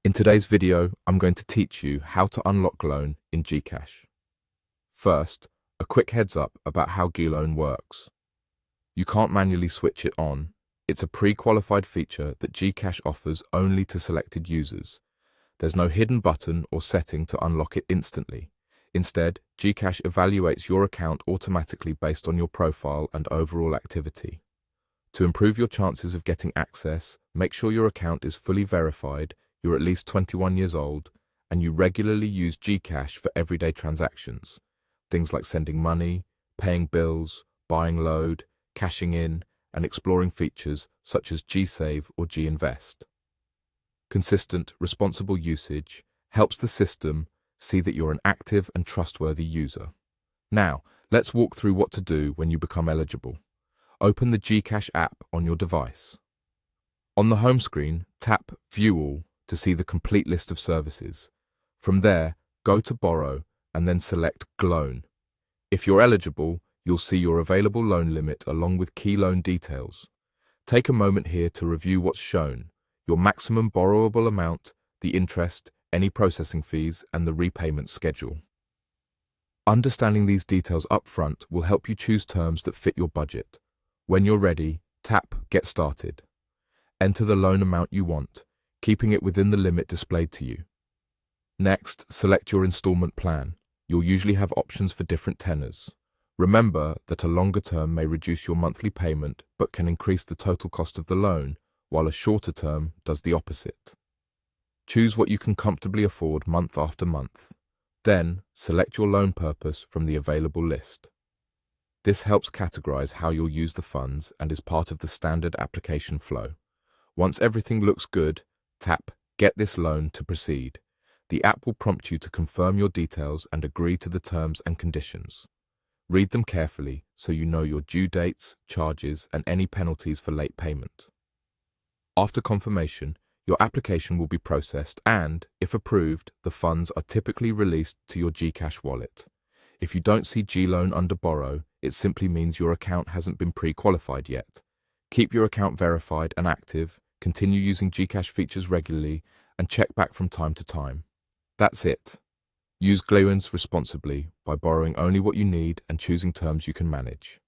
In today's video, I'm going to teach you how to unlock GLoan in GCash. First, a quick heads up about how GLoan works. You can't manually switch it on. It's a pre-qualified feature that GCash offers only to selected users. There's no hidden button or setting to unlock it instantly. Instead, GCash evaluates your account automatically based on your profile and overall activity. To improve your chances of getting access, make sure your account is fully verified, you're at least 21 years old, and you regularly use GCash for everyday transactions. Things like sending money, paying bills, buying load, cashing in, and exploring features such as GSave or GInvest. Consistent, responsible usage helps the system see that you're an active and trustworthy user. Now, let's walk through what to do when you become eligible. Open the GCash app on your device. On the home screen, tap View All to see the complete list of services. From there, go to Borrow and then select GLoan. If you're eligible, you'll see your available loan limit along with key loan details. Take a moment here to review what's shown: your maximum borrowable amount, the interest, any processing fees, and the repayment schedule. Understanding these details upfront will help you choose terms that fit your budget. When you're ready, tap Get Started. Enter the loan amount you want, keeping it within the limit displayed to you. Next, select your installment plan. You'll usually have options for different tenors. Remember that a longer term may reduce your monthly payment but can increase the total cost of the loan, while a shorter term does the opposite. Choose what you can comfortably afford month after month. Then, select your loan purpose from the available list. This helps categorize how you'll use the funds and is part of the standard application flow. Once everything looks good, tap Get This Loan to proceed. The app will prompt you to confirm your details and agree to the terms and conditions. Read them carefully so you know your due dates, charges, and any penalties for late payment. After confirmation, your application will be processed and, if approved, the funds are typically released to your GCash wallet. If you don't see GLoan under Borrow, it simply means your account hasn't been pre-qualified yet. Keep your account verified and active, continue using GCash features regularly, and check back from time to time. That's it. Use GLoans responsibly by borrowing only what you need and choosing terms you can manage.